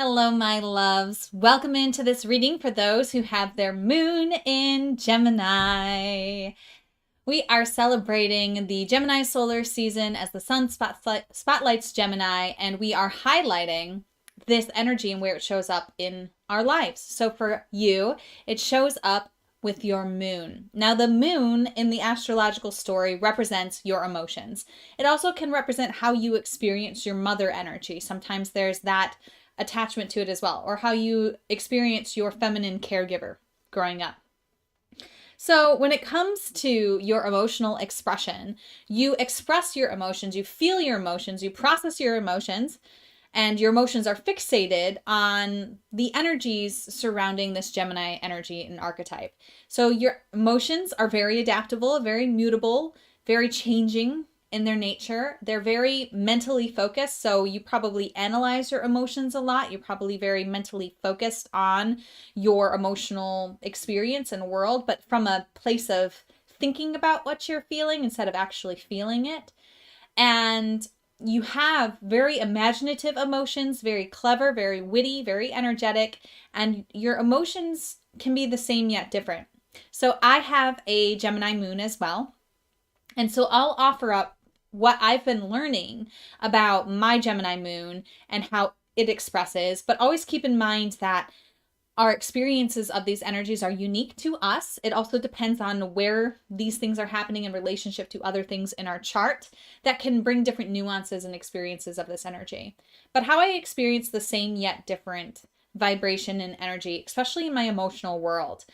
Hello, my loves. Welcome into this reading for those who have their moon in Gemini. We are celebrating the Gemini Solar season as the sun spotlights Gemini, and we are highlighting this energy and where it shows up in our lives. So for you, it shows up with your moon. Now, the moon in the astrological story represents your emotions. It also can represent how you experience your mother energy. Sometimes there's that attachment to it as well, or how you experience your feminine caregiver growing up. So when it comes to your emotional expression, you express your emotions, you feel your emotions, you process your emotions, and your emotions are fixated on the energies surrounding this Gemini energy and archetype. So your emotions are very adaptable, very mutable, very changing in their nature. They're very mentally focused, so you probably analyze your emotions a lot. You're probably very mentally focused on your emotional experience and world, but from a place of thinking about what you're feeling instead of actually feeling it. And you have very imaginative emotions, very clever, very witty, very energetic, and your emotions can be the same yet different. So I have a Gemini moon as well. And so I'll offer up what I've been learning about my Gemini moon and how it expresses, but always keep in mind that our experiences of these energies are unique to us. It also depends on where these things are happening in relationship to other things in our chart that can bring different nuances and experiences of this energy. But how I experience the same yet different vibration and energy, especially in my emotional world,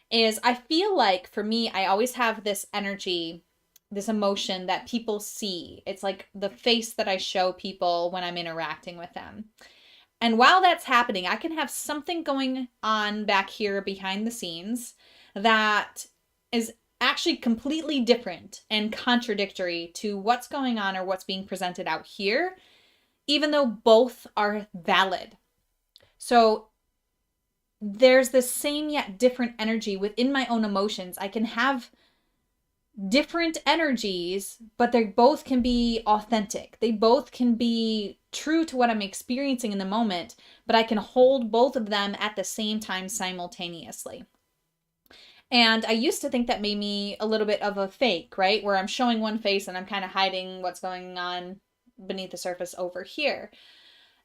is I feel like for me, I always have this energy, this emotion that people see. It's like the face that I show people when I'm interacting with them. And while that's happening, I can have something going on back here behind the scenes that is actually completely different and contradictory to what's going on or what's being presented out here, even though both are valid. So there's the same yet different energy within my own emotions. I can have different energies, but they both can be authentic. They both can be true to what I'm experiencing in the moment, but I can hold both of them at the same time simultaneously. And I used to think that made me a little bit of a fake, right? Where I'm showing one face and I'm kind of hiding what's going on beneath the surface over here.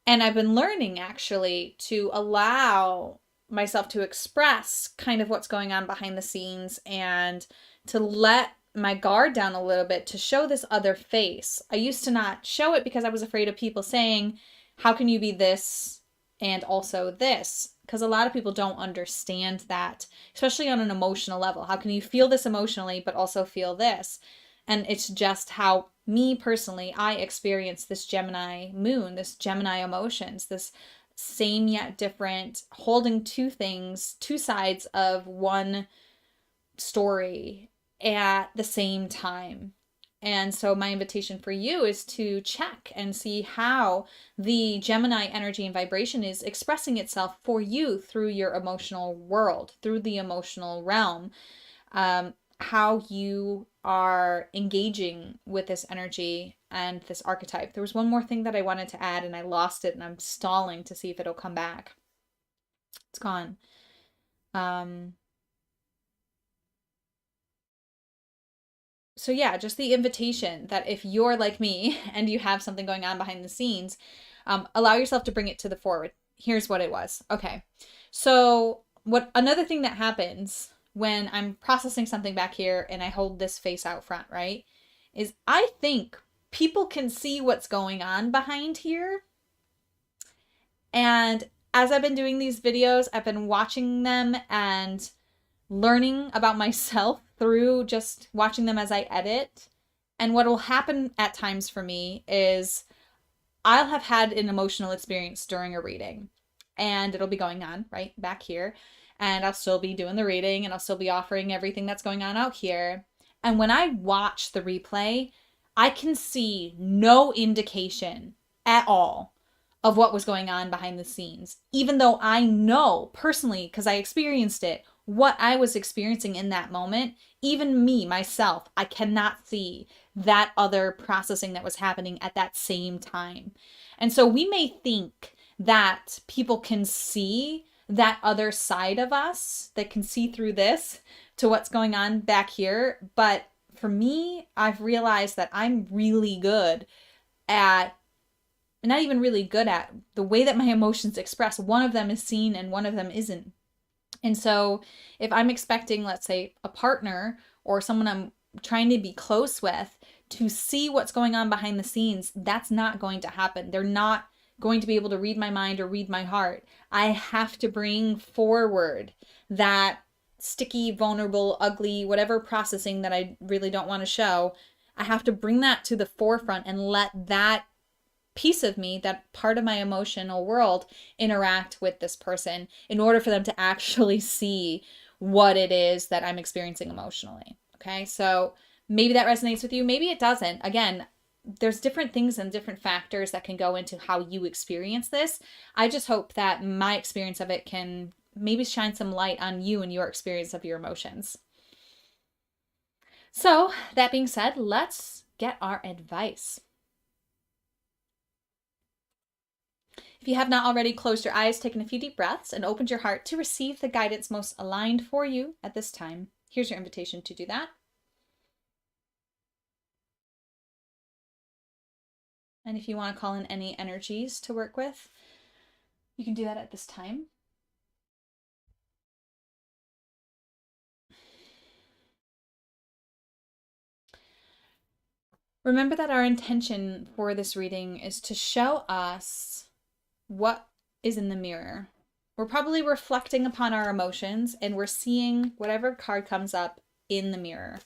And I've been learning actually to allow myself to express kind of what's going on behind the scenes and to let my guard down a little bit to show this other face. I used to not show it because I was afraid of people saying, how can you be this and also this? Because a lot of people don't understand that, especially on an emotional level. How can you feel this emotionally but also feel this? And it's just how me personally, I experience this Gemini moon, this Gemini emotions, this same yet different, holding two things, two sides of one story at the same time. And so my invitation for you is to check and see how the Gemini energy and vibration is expressing itself for you through your emotional world, through the emotional realm, how you are engaging with this energy and this archetype. There was one more thing that I wanted to add and I lost it and I'm stalling to see if it'll come back. It's gone. So yeah, just the invitation that if you're like me and you have something going on behind the scenes, allow yourself to bring it to the forward. Here's what it was. Okay. So another thing that happens when I'm processing something back here and I hold this face out front, right, is I think people can see what's going on behind here. And as I've been doing these videos, I've been watching them and learning about myself through just watching them as I edit. And what will happen at times for me is I'll have had an emotional experience during a reading and it'll be going on right back here. And I'll still be doing the reading and I'll still be offering everything that's going on out here. And when I watch the replay, I can see no indication at all of what was going on behind the scenes, even though I know personally, because I experienced it, what I was experiencing in that moment. Even me, myself, I cannot see that other processing that was happening at that same time. And so we may think that people can see that other side of us, that can see through this to what's going on back here. But for me, I've realized that I'm really good at, not even really good at, the way that my emotions express. One of them is seen and one of them isn't. And so if I'm expecting, let's say, a partner or someone I'm trying to be close with to see what's going on behind the scenes, that's not going to happen. They're not going to be able to read my mind or read my heart. I have to bring forward that sticky, vulnerable, ugly, whatever processing that I really don't want to show. I have to bring that to the forefront and let that piece of me, that part of my emotional world, interact with this person in order for them to actually see what it is that I'm experiencing emotionally. Okay, so maybe that resonates with you, maybe it doesn't. Again, there's different things and different factors that can go into how you experience this. I just hope that my experience of it can maybe shine some light on you and your experience of your emotions. So that being said, let's get our advice. If you have not already closed your eyes, taken a few deep breaths, and opened your heart to receive the guidance most aligned for you at this time, here's your invitation to do that. And if you want to call in any energies to work with, you can do that at this time. Remember that our intention for this reading is to show us what is in the mirror. We're probably reflecting upon our emotions and we're seeing whatever card comes up in the mirror.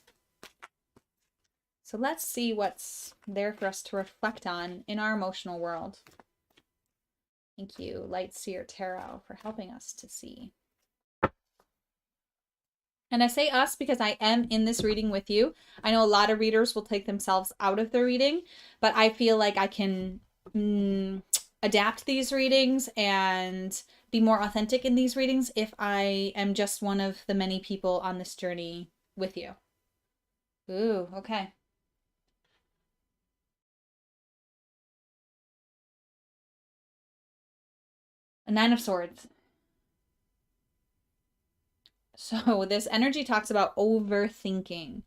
So let's see what's there for us to reflect on in our emotional world. Thank you, Light Seer Tarot, for helping us to see. And I say us because I am in this reading with you. I know a lot of readers will take themselves out of the reading, but I feel like I can adapt these readings and be more authentic in these readings if I am just one of the many people on this journey with you. Ooh, okay. A Nine of Swords. So this energy talks about overthinking.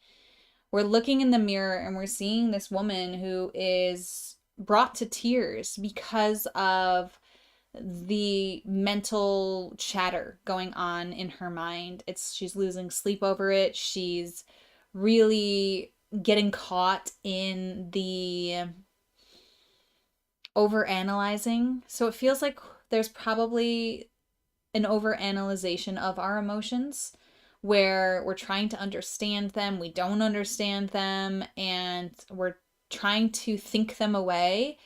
We're looking in the mirror and we're seeing this woman who is brought to tears because of the mental chatter going on in her mind. She's losing sleep over it. She's really getting caught in the overanalyzing. So it feels like there's probably an overanalyzation of our emotions where we're trying to understand them, we don't understand them, and we're trying to think them away,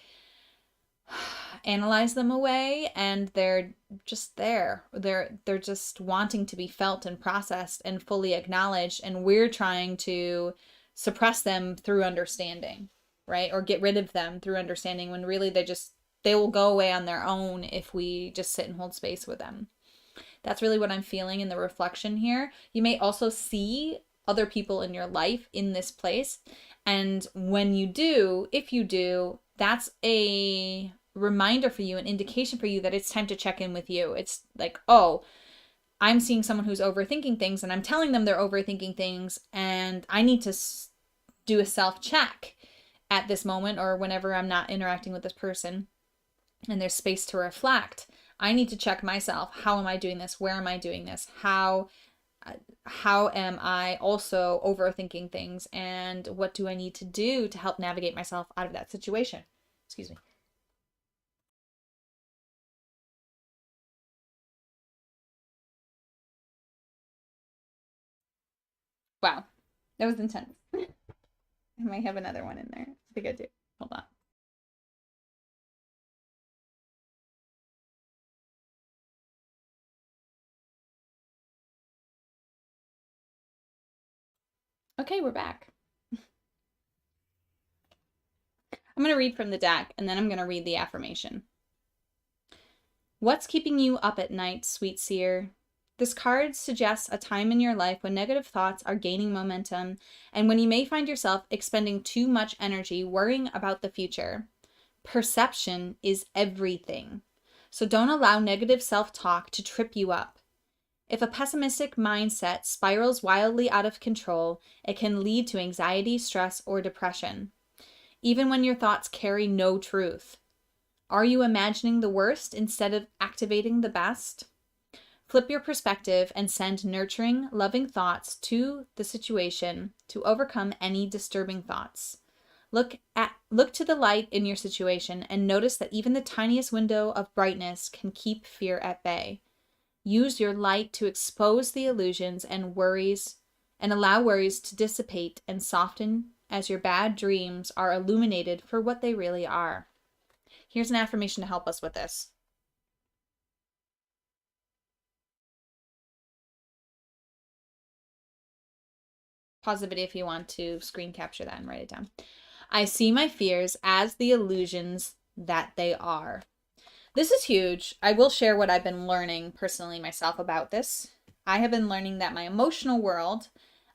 analyze them away, and they're just there. They're just wanting to be felt and processed and fully acknowledged, and we're trying to suppress them through understanding, right? Or get rid of them through understanding, when really they will go away on their own if we just sit and hold space with them. That's really what I'm feeling in the reflection here. You may also see other people in your life in this place. And when you do, if you do, that's a reminder for you, an indication for you that it's time to check in with you. It's like, oh, I'm seeing someone who's overthinking things and I'm telling them they're overthinking things, and I need to do a self-check at this moment or whenever I'm not interacting with this person and there's space to reflect. I need to check myself. How am I doing this? Where am I doing this? How am I also overthinking things? And what do I need to do to help navigate myself out of that situation? Excuse me. Wow, that was intense. I might have another one in there. I think I do. Hold on. Okay, we're back. I'm going to read from the deck and then I'm going to read the affirmation. What's keeping you up at night, sweet seer? This card suggests a time in your life when negative thoughts are gaining momentum and when you may find yourself expending too much energy worrying about the future. Perception is everything. So don't allow negative self-talk to trip you up. If a pessimistic mindset spirals wildly out of control, it can lead to anxiety, stress, or depression, even when your thoughts carry no truth. Are you imagining the worst instead of activating the best? Flip your perspective and send nurturing, loving thoughts to the situation to overcome any disturbing thoughts. Look to the light in your situation and notice that even the tiniest window of brightness can keep fear at bay. Use your light to expose the illusions and worries and allow worries to dissipate and soften as your bad dreams are illuminated for what they really are. Here's an affirmation to help us with this. Pause the video if you want to screen capture that and write it down. I see my fears as the illusions that they are. This is huge. I will share what I've been learning personally myself about this. I have been learning that my emotional world,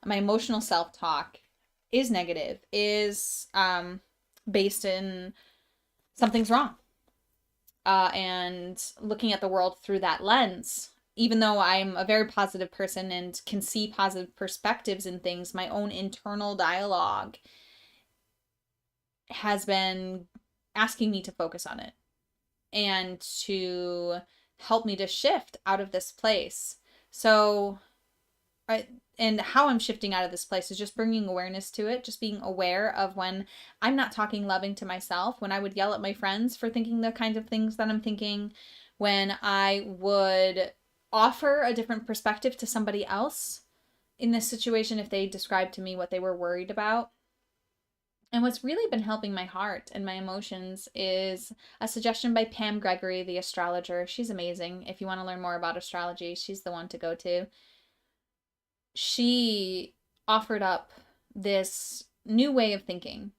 my emotional self-talk is negative, is based in something's wrong. And looking at the world through that lens, even though I'm a very positive person and can see positive perspectives in things, my own internal dialogue has been asking me to focus on it and to help me to shift out of this place. So, and how I'm shifting out of this place is just bringing awareness to it, just being aware of when I'm not talking loving to myself, when I would yell at my friends for thinking the kinds of things that I'm thinking, when I would offer a different perspective to somebody else in this situation if they described to me what they were worried about. And what's really been helping my heart and my emotions is a suggestion by Pam Gregory, the astrologer. She's amazing. If you want to learn more about astrology, she's the one to go to. She offered up this new way of thinking,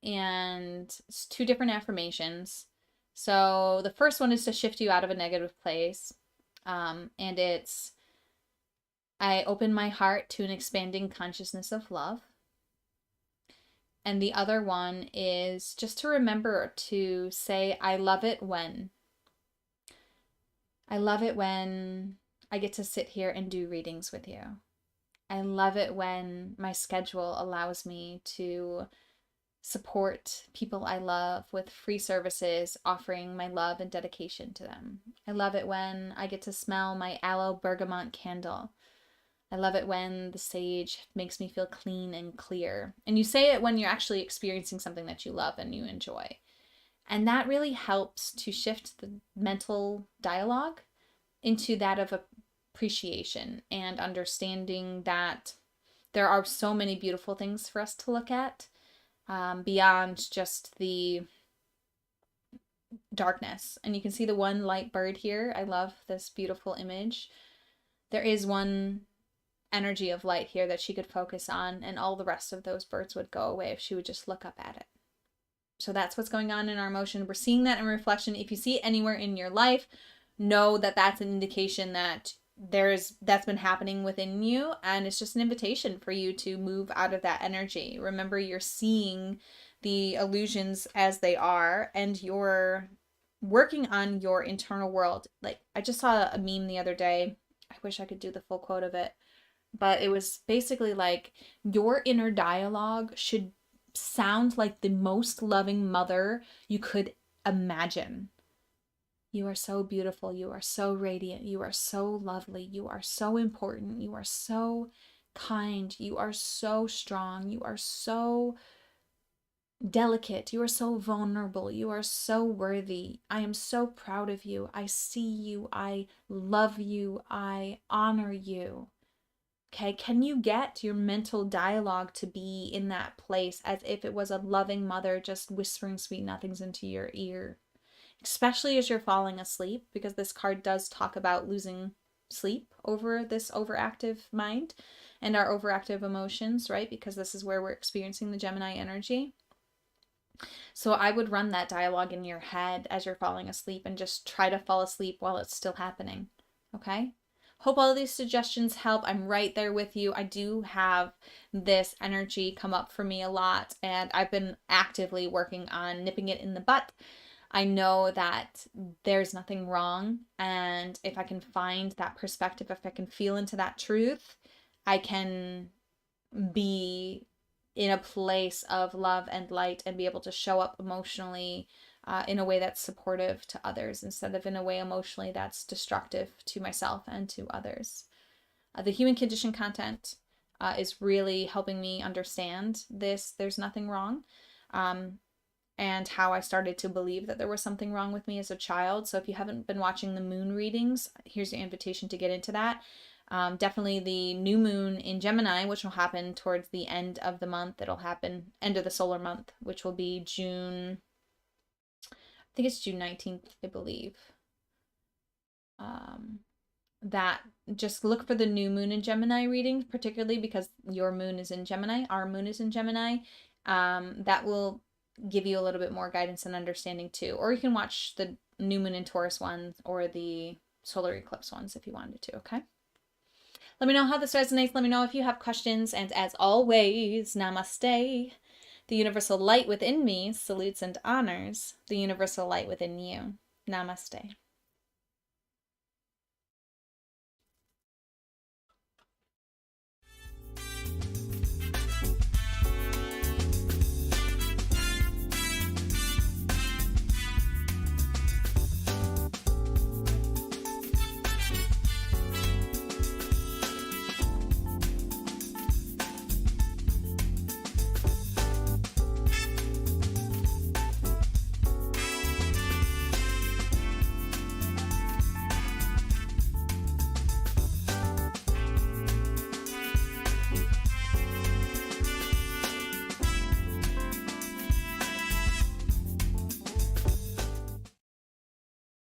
and it's 2 different affirmations. So the first one is to shift you out of a negative place. And it's, I open my heart to an expanding consciousness of love. And the other one is just to remember to say, I love it when. I love it when I get to sit here and do readings with you. I love it when my schedule allows me to support people I love with free services, offering my love and dedication to them. I love it when I get to smell my aloe bergamot candle. I love it when the sage makes me feel clean and clear. And you say it when you're actually experiencing something that you love and you enjoy. And that really helps to shift the mental dialogue into that of appreciation and understanding that there are so many beautiful things for us to look at beyond just the darkness. And you can see the one light bird here. I love this beautiful image. There is one energy of light here that she could focus on, and all the rest of those birds would go away if she would just look up at it. So that's what's going on in our emotion. We're seeing that in reflection. If you see it anywhere in your life, know that that's an indication that that's been happening within you, and it's just an invitation for you to move out of that energy. Remember, you're seeing the illusions as they are, and you're working on your internal world. Like, I just saw a meme the other day. I wish I could do the full quote of it. But it was basically like, your inner dialogue should sound like the most loving mother you could imagine. You are so beautiful. You are so radiant. You are so lovely. You are so important. You are so kind. You are so strong. You are so delicate. You are so vulnerable. You are so worthy. I am so proud of you. I see you. I love you. I honor you. Okay, can you get your mental dialogue to be in that place as if it was a loving mother just whispering sweet nothings into your ear? Especially as you're falling asleep, because this card does talk about losing sleep over this overactive mind and our overactive emotions, right? Because this is where we're experiencing the Gemini energy. So I would run that dialogue in your head as you're falling asleep and just try to fall asleep while it's still happening, okay? Hope all of these suggestions help. I'm right there with you. I do have this energy come up for me a lot, and I've been actively working on nipping it in the butt. I know that there's nothing wrong. And if I can find that perspective, if I can feel into that truth, I can be in a place of love and light and be able to show up emotionally in a way that's supportive to others instead of in a way emotionally that's destructive to myself and to others. The human condition content is really helping me understand this. There's nothing wrong. And how I started to believe that there was something wrong with me as a child. So if you haven't been watching the moon readings, here's your invitation to get into that. Definitely the new moon in Gemini, which will happen towards the end of the month. It'll happen end of the solar month, which will be June, I think it's June 19th, I believe. That just look for the new moon in Gemini readings, particularly because your moon is in Gemini, our moon is in Gemini. That will give you a little bit more guidance and understanding too. Or you can watch the new moon in Taurus ones or the solar eclipse ones if you wanted to, okay? Let me know how this resonates. Let me know if you have questions. And as always, namaste. The universal light within me salutes and honors the universal light within you. Namaste.